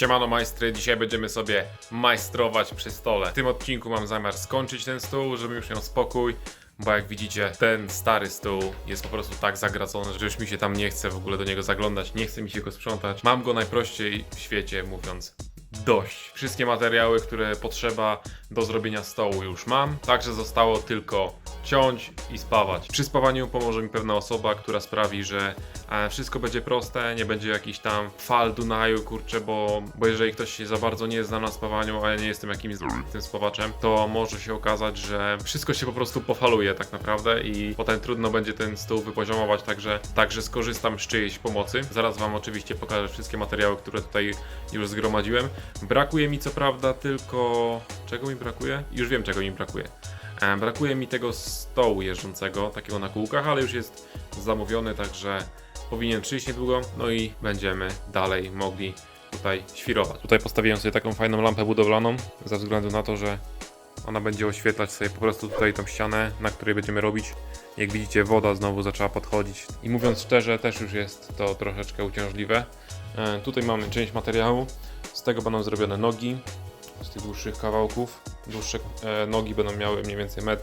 Siemano majstry, dzisiaj będziemy sobie majstrować przy stole. W tym odcinku mam zamiar skończyć ten stół, żeby już miał spokój. Bo jak widzicie, ten stary stół jest po prostu tak zagracony, że już mi się tam nie chce w ogóle do niego zaglądać, nie chce mi się go sprzątać. Mam go najprościej w świecie, mówiąc dość. Wszystkie materiały, które potrzeba do zrobienia stołu już mam, także zostało tylko ciąć i spawać. Przy spawaniu pomoże mi pewna osoba, która sprawi, że wszystko będzie proste, nie będzie jakiś tam fal Dunaju, kurczę, bo jeżeli ktoś się za bardzo nie zna na spawaniu, a ja nie jestem jakimś tym spawaczem, to może się okazać, że wszystko się po prostu pofaluje tak naprawdę i potem trudno będzie ten stół wypoziomować, także skorzystam z czyjejś pomocy. Zaraz wam oczywiście pokażę wszystkie materiały, które tutaj już zgromadziłem. Brakuje mi co prawda tylko... Czego mi brakuje? Już wiem, czego mi brakuje. Brakuje mi tego stołu jeżdżącego, takiego na kółkach, ale już jest zamówiony, także powinien przyjść niedługo, no i będziemy dalej mogli tutaj świrować. Tutaj postawiłem sobie taką fajną lampę budowlaną, ze względu na to, że ona będzie oświetlać sobie po prostu tutaj tą ścianę, na której będziemy robić. Jak widzicie, woda znowu zaczęła podchodzić i mówiąc szczerze, też już jest to troszeczkę uciążliwe. Tutaj mamy część materiału, z tego będą zrobione nogi, z tych dłuższych kawałków. Dłuższe nogi będą miały mniej więcej 1,10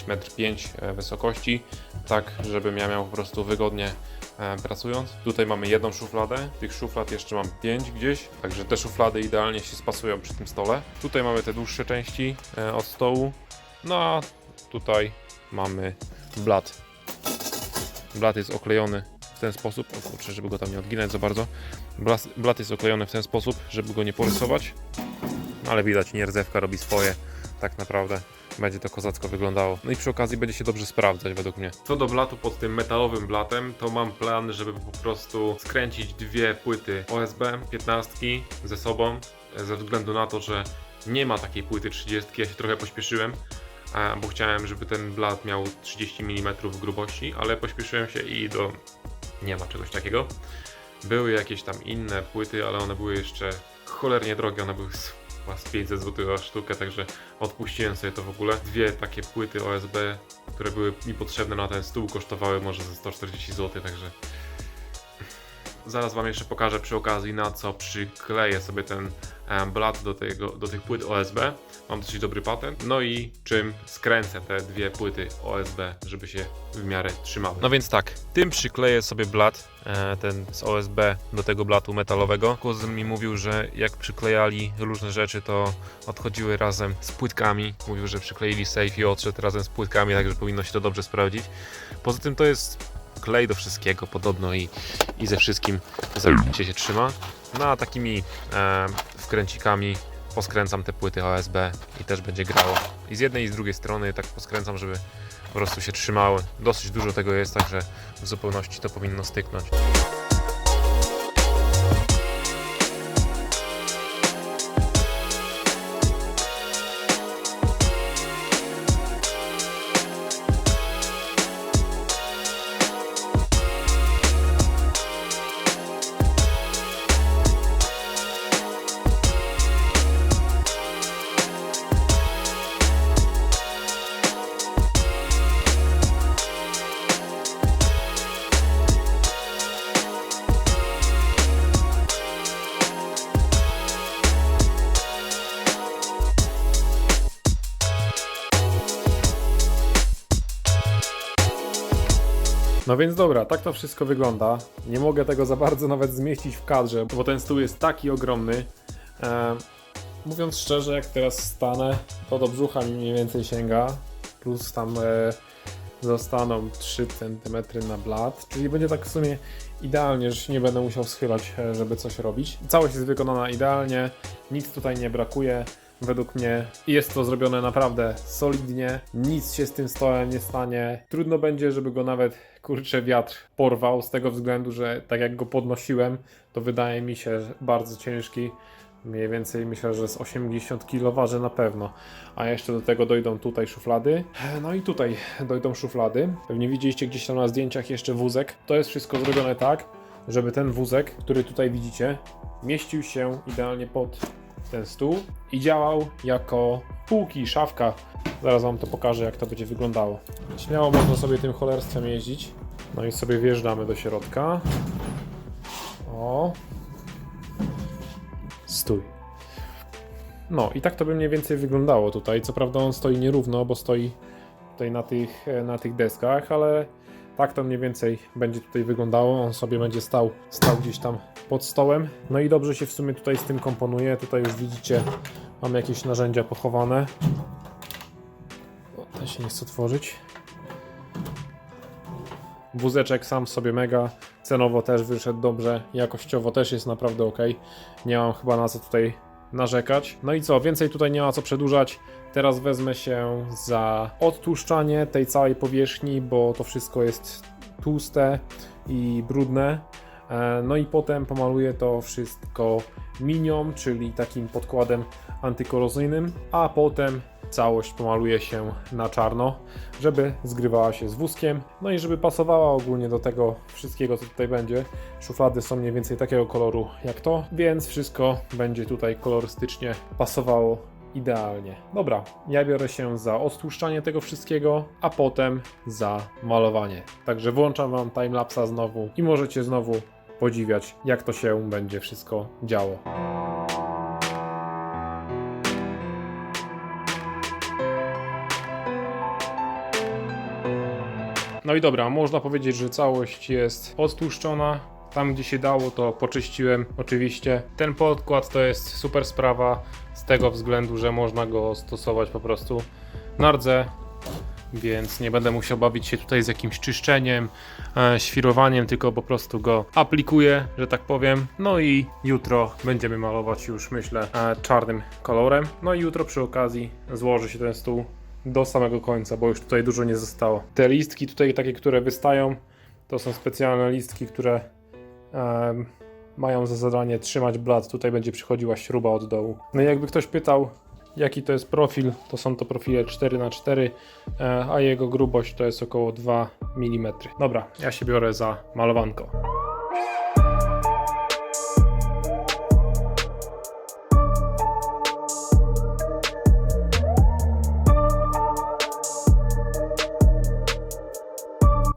m, 1,5 m wysokości, tak żebym ja miał po prostu wygodnie pracując. Tutaj mamy jedną szufladę, tych szuflad jeszcze mam 5 gdzieś, także te szuflady idealnie się spasują przy tym stole. Tutaj mamy te dłuższe części od stołu, no a tutaj mamy blat. Blat jest oklejony w ten sposób, o kurczę, żeby go tam nie odginać za bardzo. Blat jest oklejony w ten sposób, żeby go nie porysować, ale widać, nierdzewka robi swoje, tak naprawdę będzie to kozacko wyglądało. No i przy okazji będzie się dobrze sprawdzać według mnie. Co do blatu pod tym metalowym blatem, to mam plan, żeby po prostu skręcić dwie płyty OSB 15 ze sobą, ze względu na to, że nie ma takiej płyty 30, ja się trochę pośpieszyłem, bo chciałem, żeby ten blat miał 30 mm grubości, ale pośpieszyłem się i nie ma czegoś takiego. Były jakieś tam inne płyty, ale one były jeszcze cholernie drogie, one były z 500 zł za sztukę, także odpuściłem sobie to w ogóle. Dwie takie płyty OSB, które były mi potrzebne na ten stół, kosztowały może ze 140 zł, także zaraz wam jeszcze pokażę przy okazji, na co przykleję sobie ten blat do tych płyt OSB. Mam dosyć dobry patent. No i czym skręcę te dwie płyty OSB, żeby się w miarę trzymały. No więc tak, tym przykleję sobie blat, ten z OSB do tego blatu metalowego. Kuzyn mi mówił, że jak przyklejali różne rzeczy, to odchodziły razem z płytkami. Mówił, że przykleili safe i odszedł razem z płytkami, także powinno się to dobrze sprawdzić. Poza tym to jest klej do wszystkiego podobno i ze wszystkim się trzyma. No a takimi wkręcikami poskręcam te płyty OSB i też będzie grało. I z jednej i z drugiej strony tak poskręcam, żeby po prostu się trzymały. Dosyć dużo tego jest, także w zupełności to powinno styknąć. No więc dobra, tak to wszystko wygląda. Nie mogę tego za bardzo nawet zmieścić w kadrze, bo ten stół jest taki ogromny. Mówiąc szczerze, jak teraz stanę, to do brzucha mi mniej więcej sięga. Plus tam zostaną 3 cm na blat, czyli będzie tak w sumie idealnie, że się nie będę musiał schylać, żeby coś robić. Całość jest wykonana idealnie, nic tutaj nie brakuje. Według mnie jest to zrobione naprawdę solidnie, nic się z tym stołem nie stanie. Trudno będzie, żeby go nawet, kurczę, wiatr porwał, z tego względu, że tak jak go podnosiłem, to wydaje mi się że bardzo ciężki. Mniej więcej myślę, że z 80 kg waży na pewno. A jeszcze do tego dojdą tutaj szuflady. No i tutaj dojdą szuflady. Pewnie widzieliście gdzieś tam na zdjęciach jeszcze wózek. To jest wszystko zrobione tak, żeby ten wózek, który tutaj widzicie, mieścił się idealnie pod ten stół i działał jako półki, szafka. Zaraz wam to pokażę, jak to będzie wyglądało. Śmiało można sobie tym cholerstwem jeździć. No i sobie wjeżdżamy do środka. O. stój. No i tak to by mniej więcej wyglądało tutaj. Co prawda on stoi nierówno, bo stoi tutaj na tych deskach, ale tak to mniej więcej będzie tutaj wyglądało. On sobie będzie stał gdzieś tam pod stołem. No i dobrze się w sumie tutaj z tym komponuje. Tutaj już widzicie, mam jakieś narzędzia pochowane. O, ten się nie chce otworzyć. Wózeczek sam sobie mega. Cenowo też wyszedł dobrze. Jakościowo też jest naprawdę ok. Nie mam chyba na co tutaj narzekać. No i co, więcej tutaj nie ma co przedłużać. Teraz wezmę się za odtłuszczanie tej całej powierzchni, bo to wszystko jest tłuste i brudne. No i potem pomaluję to wszystko minią, czyli takim podkładem antykorozyjnym, a potem całość pomaluję się na czarno, żeby zgrywała się z wózkiem, no i żeby pasowała ogólnie do tego wszystkiego, co tutaj będzie. Szuflady są mniej więcej takiego koloru jak to, więc wszystko będzie tutaj kolorystycznie pasowało idealnie. Dobra, ja biorę się za odtłuszczanie tego wszystkiego, a potem za malowanie. Także włączam wam timelapsa znowu i możecie znowu podziwiać, jak to się będzie wszystko działo. No i dobra, można powiedzieć, że całość jest odtłuszczona. Tam gdzie się dało, to poczyściłem oczywiście. Ten podkład to jest super sprawa z tego względu, że można go stosować po prostu na rdze, więc nie będę musiał bawić się tutaj z jakimś czyszczeniem, świrowaniem, tylko po prostu go aplikuję, że tak powiem. No i jutro będziemy malować już, myślę, czarnym kolorem. No i jutro przy okazji złoży się ten stół do samego końca, bo już tutaj dużo nie zostało. Te listki tutaj, takie, które wystają, to są specjalne listki, które mają za zadanie trzymać blat. Tutaj będzie przychodziła śruba od dołu. No i jakby ktoś pytał, jaki to jest profil, to są to profile 4x4, a jego grubość to jest około 2 mm. Dobra, ja się biorę za malowanko.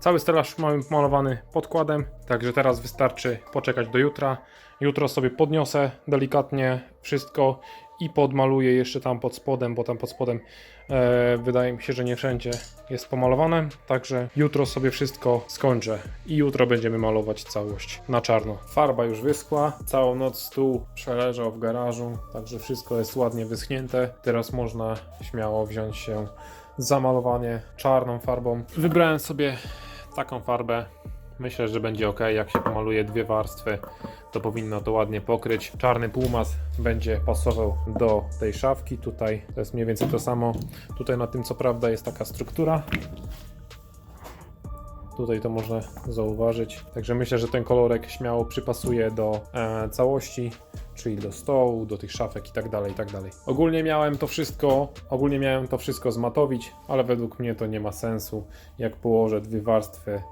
Cały stelaż mamy malowany podkładem, także teraz wystarczy poczekać do jutra. Jutro sobie podniosę delikatnie wszystko i podmaluję jeszcze tam pod spodem, bo tam pod spodem wydaje mi się, że nie wszędzie jest pomalowane. Także jutro sobie wszystko skończę i jutro będziemy malować całość na czarno. Farba już wyschła, całą noc stół przeleżał w garażu, także wszystko jest ładnie wyschnięte. Teraz można śmiało wziąć się za malowanie czarną farbą. Wybrałem sobie taką farbę. Myślę, że będzie ok, jak się pomaluje dwie warstwy, to powinno to ładnie pokryć. Czarny półmas będzie pasował do tej szafki. Tutaj to jest mniej więcej to samo. Tutaj na tym co prawda jest taka struktura. Tutaj to można zauważyć. Także myślę, że ten kolorek śmiało przypasuje do całości, czyli do stołu, do tych szafek i tak dalej, i tak dalej. Ogólnie miałem to wszystko zmatowić, ale według mnie to nie ma sensu. Jak położę dwie warstwy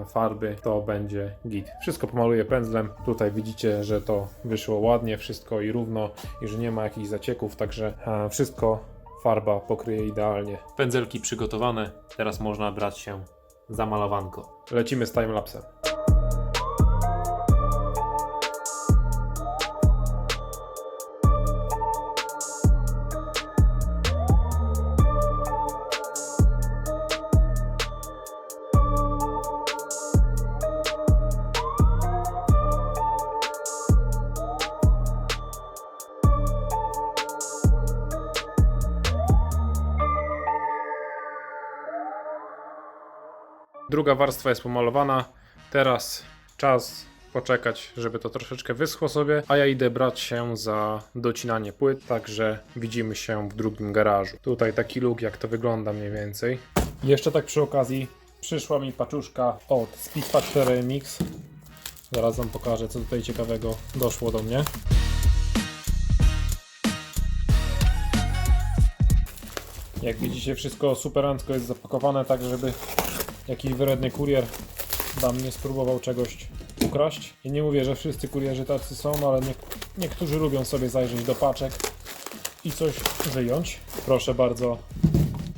farby, to będzie git. Wszystko pomaluję pędzlem. Tutaj widzicie, że to wyszło ładnie, wszystko i równo i że nie ma jakichś zacieków, także wszystko farba pokryje idealnie. Pędzelki przygotowane, teraz można brać się za malowanko. Lecimy z timelapsem. Druga warstwa jest pomalowana. Teraz czas poczekać, żeby to troszeczkę wyschło sobie, a ja idę brać się za docinanie płyt, także widzimy się w drugim garażu. Tutaj taki look, jak to wygląda mniej więcej. Jeszcze tak przy okazji przyszła mi paczuszka od Speed Factory Mix. Zaraz wam pokażę, co tutaj ciekawego doszło do mnie. Jak widzicie, wszystko superancko jest zapakowane, tak żeby jakiś wredny kurier wam nie spróbował czegoś ukraść. I nie mówię, że wszyscy kurierzy tacy są, ale niektórzy lubią sobie zajrzeć do paczek i coś wyjąć. Proszę bardzo,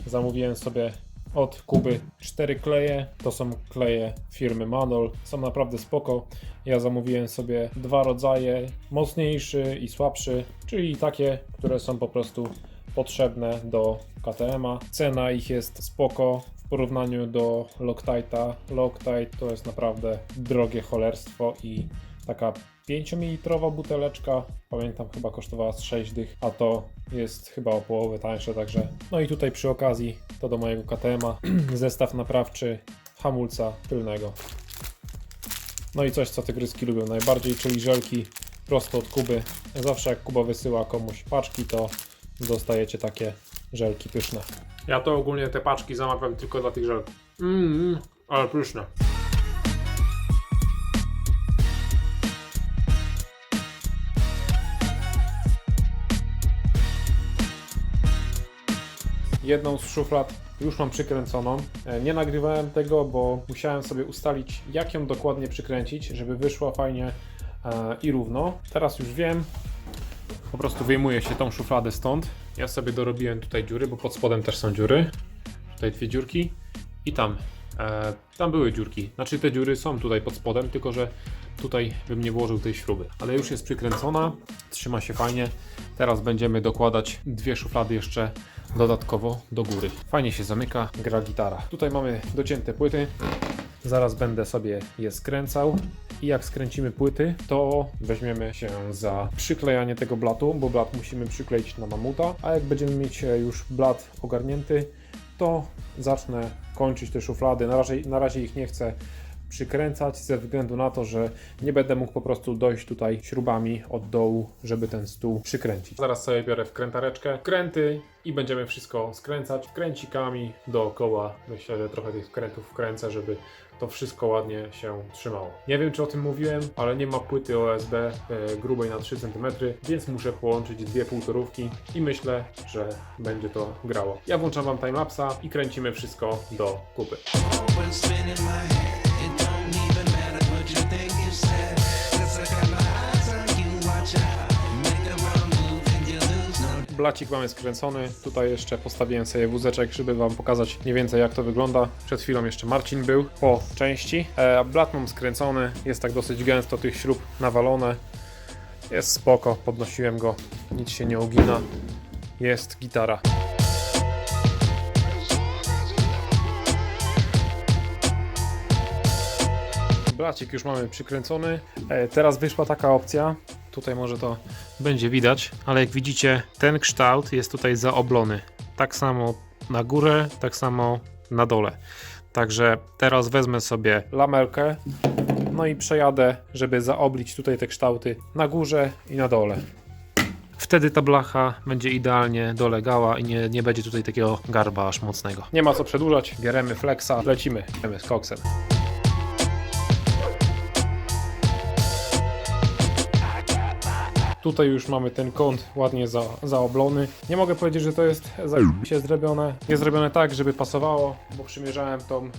zamówiłem sobie od Kuby 4 kleje. To są kleje firmy Manol. Są naprawdę spoko. Ja zamówiłem sobie 2 rodzaje, mocniejszy i słabszy, czyli takie, które są po prostu potrzebne do KTM-a. Cena ich jest spoko w porównaniu do Loctite'a. Loctite to jest naprawdę drogie cholerstwo i taka 5 ml buteleczka, pamiętam, chyba kosztowała z 6 dych, a to jest chyba o połowę tańsze, także no i tutaj przy okazji to do mojego KTM-a zestaw naprawczy hamulca tylnego. No i coś, co tygryski lubią najbardziej, czyli żelki prosto od Kuby. Zawsze jak Kuba wysyła komuś paczki, to dostajecie takie żelki pyszne. Ja to ogólnie te paczki zamawiam tylko dla tych żelków. Ale pyszne. Jedną z szuflad już mam przykręconą. Nie nagrywałem tego, bo musiałem sobie ustalić, jak ją dokładnie przykręcić, żeby wyszła fajnie i równo. Teraz już wiem. Po prostu wyjmuję się tą szufladę stąd. Ja sobie dorobiłem tutaj dziury, bo pod spodem też są dziury. Tutaj 2 dziurki i tam. Tam były dziurki. Znaczy te dziury są tutaj pod spodem, tylko że tutaj bym nie włożył tej śruby. Ale już jest przykręcona, trzyma się fajnie. Teraz będziemy dokładać 2 szuflady jeszcze dodatkowo do góry. Fajnie się zamyka, gra gitara. Tutaj mamy docięte płyty. Zaraz będę sobie je skręcał. I jak skręcimy płyty, to weźmiemy się za przyklejanie tego blatu, bo blat musimy przykleić na mamuta. A jak będziemy mieć już blat ogarnięty, to zacznę kończyć te szuflady. Na razie ich nie chcę przykręcać ze względu na to, że nie będę mógł po prostu dojść tutaj śrubami od dołu, żeby ten stół przykręcić. Zaraz sobie biorę wkrętareczkę, wkręty i będziemy wszystko skręcać kręcikami dookoła. Myślę, że trochę tych wkrętów wkręcę, żeby to wszystko ładnie się trzymało. Nie wiem, czy o tym mówiłem, ale nie ma płyty OSB grubej na 3 cm, więc muszę połączyć 2 półtorówki i myślę, że będzie to grało. Ja włączam Wam timelapsa i kręcimy wszystko do kupy. Blacik mamy skręcony, tutaj jeszcze postawiłem sobie wózeczek, żeby Wam pokazać mniej więcej, jak to wygląda. Przed chwilą jeszcze Marcin był po części. Blat mam skręcony, jest tak dosyć gęsto tych śrub nawalone. Jest spoko, podnosiłem go, nic się nie ugina. Jest gitara. Blacik już mamy przykręcony. Teraz wyszła taka opcja. Tutaj może to będzie widać, ale jak widzicie, ten kształt jest tutaj zaoblony. Tak samo na górę, tak samo na dole. Także teraz wezmę sobie lamelkę, no i przejadę, żeby zaoblić tutaj te kształty na górze i na dole. Wtedy ta blacha będzie idealnie dolegała i nie będzie tutaj takiego garba aż mocnego. Nie ma co przedłużać, bierzemy flexa, lecimy z koksem. Tutaj już mamy ten kąt ładnie zaoblony. Nie mogę powiedzieć, że to jest zrobione. Jest zrobione tak, żeby pasowało, bo przymierzałem tą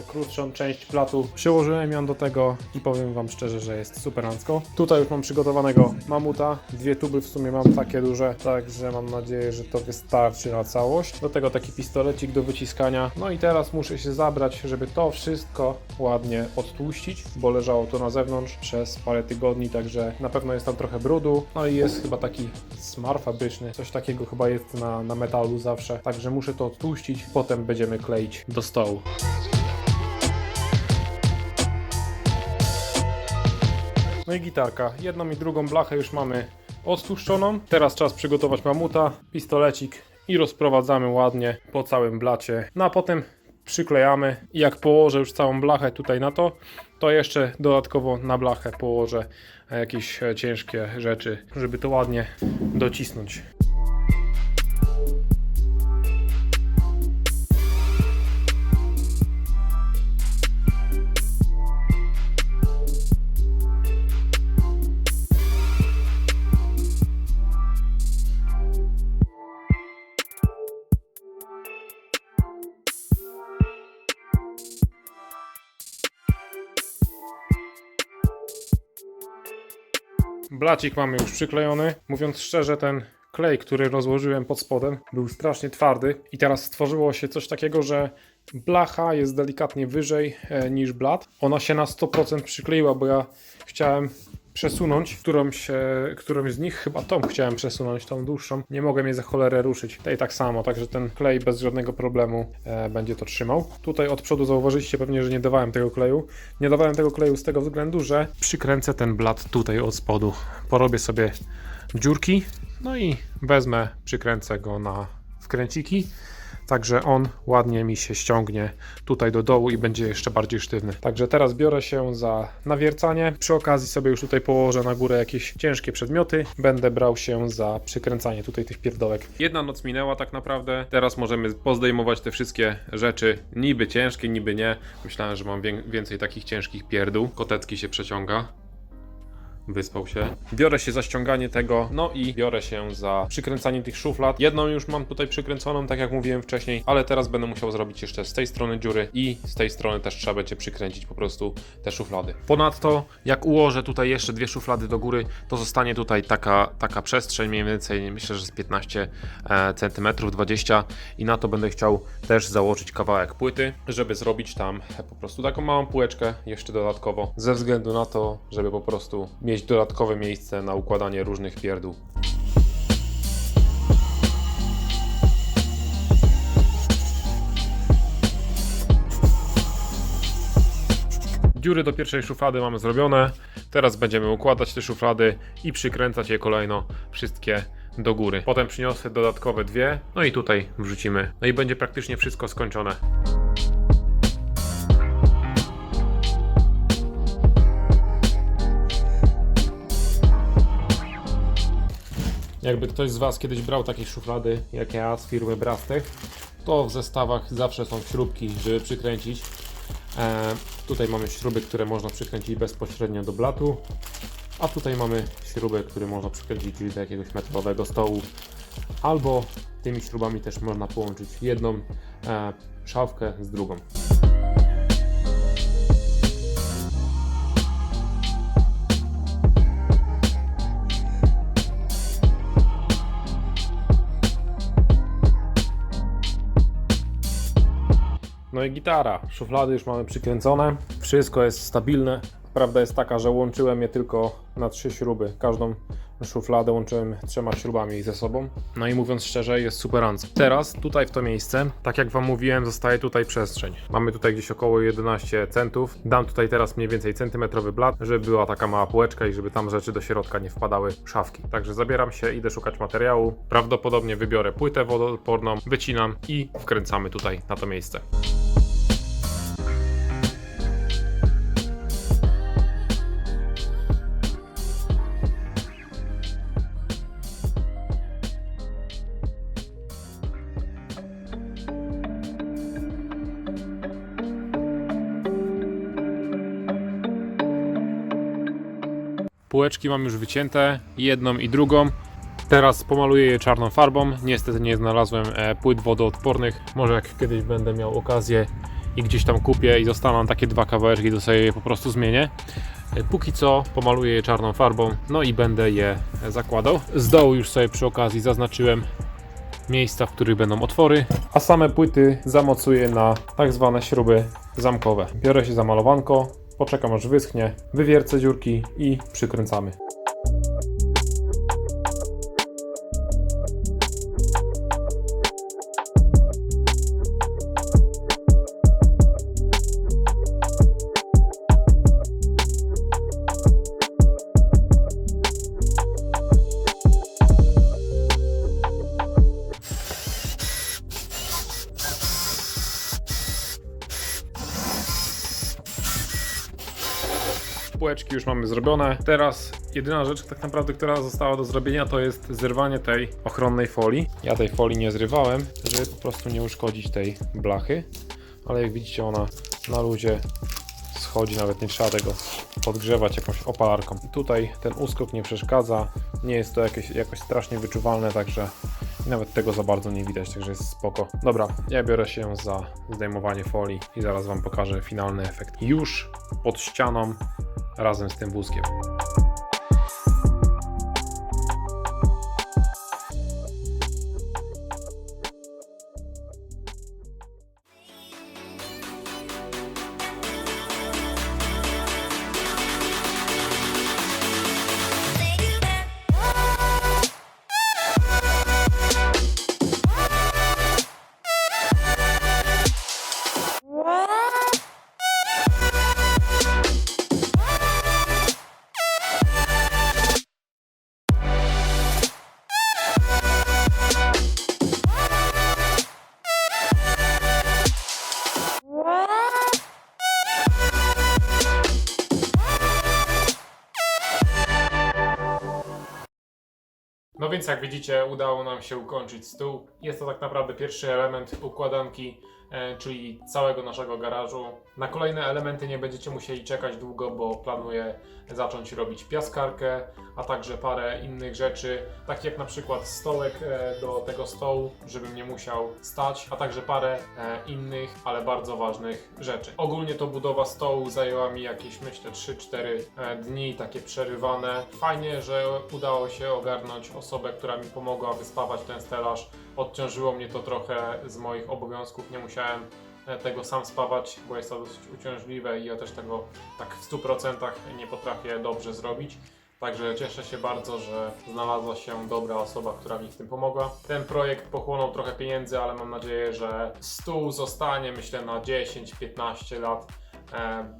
krótszą część platu. Przyłożyłem ją do tego i powiem Wam szczerze, że jest superancko. Tutaj już mam przygotowanego mamuta. 2 tuby w sumie mam takie duże, także mam nadzieję, że to wystarczy na całość. Do tego taki pistolecik do wyciskania. No i teraz muszę się zabrać, żeby to wszystko ładnie odtłuścić, bo leżało to na zewnątrz przez parę tygodni, także na pewno jest tam trochę brudu. No i jest chyba taki smar fabryczny, coś takiego chyba jest na metalu zawsze, także muszę to odtłuścić, potem będziemy kleić do stołu. No i gitarka, jedną i drugą blachę już mamy odtłuszczoną, teraz czas przygotować mamuta, pistolecik i rozprowadzamy ładnie po całym blacie, no a potem przyklejamy i jak położę już całą blachę tutaj na to jeszcze dodatkowo na blachę położę jakieś ciężkie rzeczy, żeby to ładnie docisnąć. Blacik mamy już przyklejony. Mówiąc szczerze, ten klej, który rozłożyłem pod spodem, był strasznie twardy i teraz stworzyło się coś takiego, że Blacha jest delikatnie wyżej niż blat. Ona się na 100% przykleiła, bo ja chciałem przesunąć którąś z nich, chyba tą chciałem przesunąć, tą dłuższą. Nie mogę jej za cholerę ruszyć. Tej tak samo, także ten klej bez żadnego problemu będzie to trzymał. Tutaj od przodu zauważyliście pewnie, że nie dawałem tego kleju. Nie dawałem tego kleju z tego względu, że przykręcę ten blat tutaj od spodu. Porobię sobie dziurki, no i wezmę, przykręcę go na wkręciki. Także on ładnie mi się ściągnie tutaj do dołu i będzie jeszcze bardziej sztywny. Także teraz biorę się za nawiercanie. Przy okazji sobie już tutaj położę na górę jakieś ciężkie przedmioty. Będę brał się za przykręcanie tutaj tych pierdołek. Jedna noc minęła tak naprawdę. Teraz możemy pozdejmować te wszystkie rzeczy. Niby ciężkie, niby nie. Myślałem, że mam więcej takich ciężkich pierdół. Kotecki się przeciąga. Wyspał się. Biorę się za ściąganie tego, no i biorę się za przykręcanie tych szuflad. Jedną już mam tutaj przykręconą, tak jak mówiłem wcześniej, ale teraz będę musiał zrobić jeszcze z tej strony dziury i z tej strony też trzeba będzie przykręcić po prostu te szuflady. Ponadto, jak ułożę tutaj jeszcze dwie szuflady do góry, to zostanie tutaj taka przestrzeń, mniej więcej, myślę, że z 15 cm, 20 i na to będę chciał też założyć kawałek płyty, żeby zrobić tam po prostu taką małą półeczkę jeszcze dodatkowo, ze względu na to, żeby po prostu mieć dodatkowe miejsce na układanie różnych pierdół. Dziury do pierwszej szuflady mamy zrobione. Teraz będziemy układać te szuflady i przykręcać je kolejno wszystkie do góry. Potem przyniosę dodatkowe dwie, no i tutaj wrzucimy. No i będzie praktycznie wszystko skończone. Jakby ktoś z Was kiedyś brał takie szuflady jak ja z firmy Brastech, to w zestawach zawsze są śrubki, żeby przykręcić. Tutaj mamy śruby, które można przykręcić bezpośrednio do blatu, a tutaj mamy śrubę, które można przykręcić czyli do jakiegoś metalowego stołu, albo tymi śrubami też można połączyć jedną szafkę z drugą. No i gitara. Szuflady już mamy przykręcone. Wszystko jest stabilne. Prawda jest taka, że łączyłem je tylko na 3 śruby. Każdą szufladę łączyłem 3 śrubami ze sobą. No i mówiąc szczerze, jest superancko. Teraz tutaj w to miejsce, tak jak Wam mówiłem, zostaje tutaj przestrzeń. Mamy tutaj gdzieś około 11 centów. Dam tutaj teraz mniej więcej centymetrowy blat, żeby była taka mała półeczka i żeby tam rzeczy do środka nie wpadały szafki. Także zabieram się, idę szukać materiału. Prawdopodobnie wybiorę płytę wodoodporną, wycinam i wkręcamy tutaj na to miejsce. Półeczki mam już wycięte, jedną i drugą. Teraz pomaluję je czarną farbą. Niestety nie znalazłem płyt wodoodpornych. Może jak kiedyś będę miał okazję i gdzieś tam kupię i zostaną takie dwa kawałeczki, to sobie je po prostu zmienię. Póki co pomaluję je czarną farbą, no i będę je zakładał. Z dołu już sobie przy okazji zaznaczyłem miejsca, w których będą otwory, a same płyty zamocuję na tak zwane śruby zamkowe. Biorę się za malowanko, poczekam aż wyschnie, wywiercę dziurki i przykręcamy. Półeczki już mamy zrobione. Teraz jedyna rzecz tak naprawdę, która została do zrobienia, to jest zrywanie tej ochronnej folii. Ja tej folii nie zrywałem, żeby po prostu nie uszkodzić tej blachy, ale jak widzicie ona na luzie schodzi, nawet nie trzeba tego podgrzewać jakąś opalarką. Tutaj ten uskok nie przeszkadza, nie jest to jakoś strasznie wyczuwalne, także nawet tego za bardzo nie widać, także jest spoko. Dobra, ja biorę się za zdejmowanie folii i zaraz Wam pokażę finalny efekt. Już pod ścianą razem z tym wózkiem. No więc jak widzicie, udało nam się ukończyć stół. Jest to tak naprawdę pierwszy element układanki, czyli całego naszego garażu. Na kolejne elementy nie będziecie musieli czekać długo, bo planuję zacząć robić piaskarkę, a także parę innych rzeczy, takich jak na przykład stołek do tego stołu, żebym nie musiał stać, a także parę innych, ale bardzo ważnych rzeczy. Ogólnie to budowa stołu zajęła mi jakieś, myślę, 3-4 dni, takie przerywane. Fajnie, że udało się ogarnąć osobę, która mi pomogła wyspawać ten stelaż. Odciążyło mnie to trochę z moich obowiązków, nie musiałem tego sam spawać, bo jest to dosyć uciążliwe i ja też tego tak w 100% nie potrafię dobrze zrobić. Także cieszę się bardzo, że znalazła się dobra osoba, która mi w tym pomogła. Ten projekt pochłonął trochę pieniędzy, ale mam nadzieję, że stół zostanie, myślę, na 10-15 lat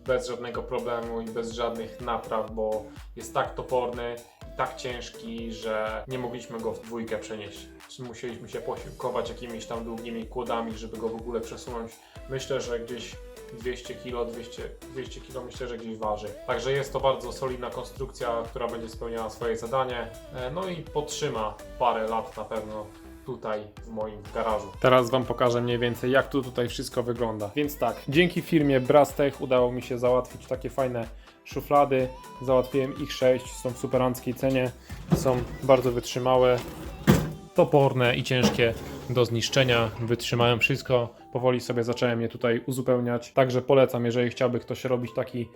bez żadnego problemu i bez żadnych napraw, bo jest tak toporny i tak ciężki, że nie mogliśmy go w dwójkę przenieść. Musieliśmy się posiłkować jakimiś tam długimi kłodami, żeby go w ogóle przesunąć. Myślę, że gdzieś 200 kg myślę, że gdzieś waży. Także jest to bardzo solidna konstrukcja, która będzie spełniała swoje zadanie. No i potrzyma parę lat na pewno tutaj w moim garażu. Teraz Wam pokażę mniej więcej, jak tutaj wszystko wygląda. Więc tak, dzięki firmie Brastech udało mi się załatwić takie fajne szuflady. Załatwiłem ich 6, są w superanckiej cenie, są bardzo wytrzymałe, toporne i ciężkie do zniszczenia, wytrzymają wszystko. Powoli sobie zacząłem je tutaj uzupełniać, także polecam, jeżeli chciałby ktoś robić taki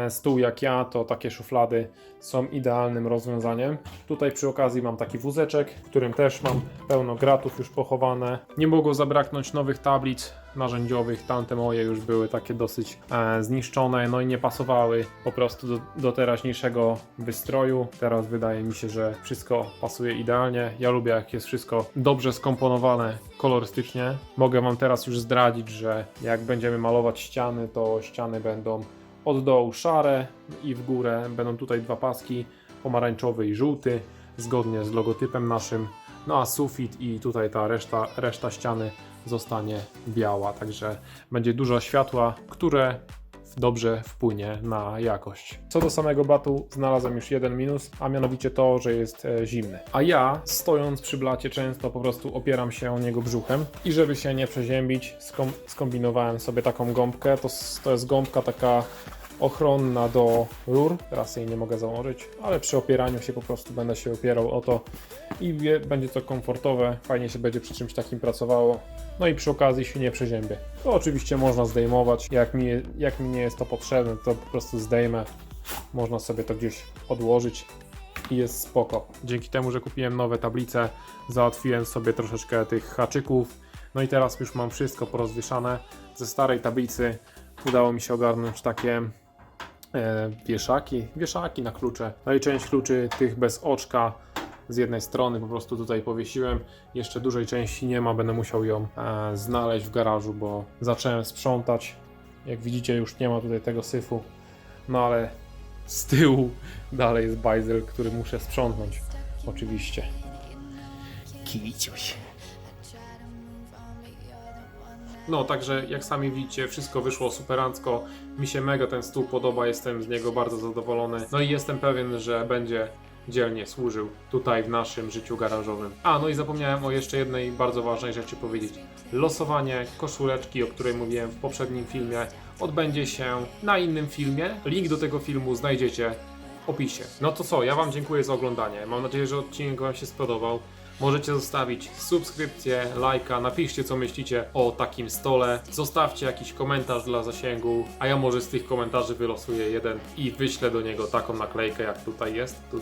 stół jak ja, to takie szuflady są idealnym rozwiązaniem. Tutaj przy okazji mam taki wózeczek, w którym też mam pełno gratów już pochowane. Nie mogło zabraknąć nowych tablic narzędziowych, tamte moje już były takie dosyć zniszczone, no i nie pasowały po prostu do teraźniejszego wystroju. Teraz wydaje mi się, że wszystko pasuje idealnie. Ja lubię, jak jest wszystko dobrze skomponowane kolorystycznie. Mogę Wam teraz już zdradzić, że jak będziemy malować ściany, to ściany będą od dołu szare i w górę będą tutaj dwa paski, pomarańczowy i żółty, zgodnie z logotypem naszym. No a sufit i tutaj ta reszta ściany zostanie biała, także będzie dużo światła, które dobrze wpłynie na jakość. Co do samego batu, znalazłem już jeden minus, a mianowicie to, że jest zimny. A ja, stojąc przy blacie, często po prostu opieram się o niego brzuchem i żeby się nie przeziębić, skombinowałem sobie taką gąbkę. To jest gąbka taka ochronna do rur. Teraz jej nie mogę założyć, ale przy opieraniu się po prostu będę się opierał o to i będzie to komfortowe, fajnie się będzie przy czymś takim pracowało. No i przy okazji się nie przeziębię. To oczywiście można zdejmować, jak mi nie jest to potrzebne, to po prostu zdejmę. Można sobie to gdzieś odłożyć i jest spoko. Dzięki temu, że kupiłem nowe tablice, załatwiłem sobie troszeczkę tych haczyków. No i teraz już mam wszystko porozwieszane. Ze starej tablicy udało mi się ogarnąć takie wieszaki na klucze. No i część kluczy tych bez oczka z jednej strony po prostu tutaj powiesiłem. Jeszcze dużej części nie ma, będę musiał ją znaleźć w garażu, bo zacząłem sprzątać. Jak widzicie, już nie ma tutaj tego syfu. No ale z tyłu dalej jest bajzel, który muszę sprzątnąć. Oczywiście. Kiciuś. No, także jak sami widzicie, wszystko wyszło superancko. Mi się mega ten stół podoba, jestem z niego bardzo zadowolony. No i jestem pewien, że będzie dzielnie służył tutaj w naszym życiu garażowym. A, no i zapomniałem o jeszcze jednej bardzo ważnej rzeczy powiedzieć. Losowanie koszuleczki, o której mówiłem w poprzednim filmie, odbędzie się na innym filmie. Link do tego filmu znajdziecie w opisie. No to co, ja Wam dziękuję za oglądanie. Mam nadzieję, że odcinek Wam się spodobał. Możecie zostawić subskrypcję, lajka, napiszcie co myślicie o takim stole, zostawcie jakiś komentarz dla zasięgu, a ja może z tych komentarzy wylosuję jeden i wyślę do niego taką naklejkę jak tutaj jest, tu.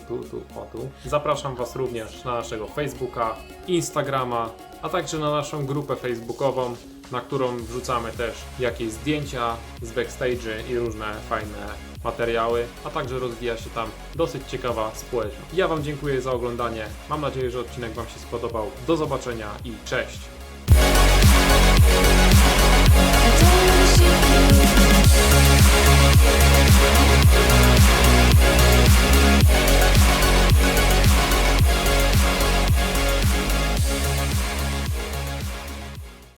Zapraszam Was również na naszego Facebooka, Instagrama, a także na naszą grupę facebookową, na którą wrzucamy też jakieś zdjęcia z backstage'y i różne fajne materiały, a także rozwija się tam dosyć ciekawa społeczność. Ja Wam dziękuję za oglądanie, mam nadzieję, że odcinek Wam się spodobał. Do zobaczenia i cześć!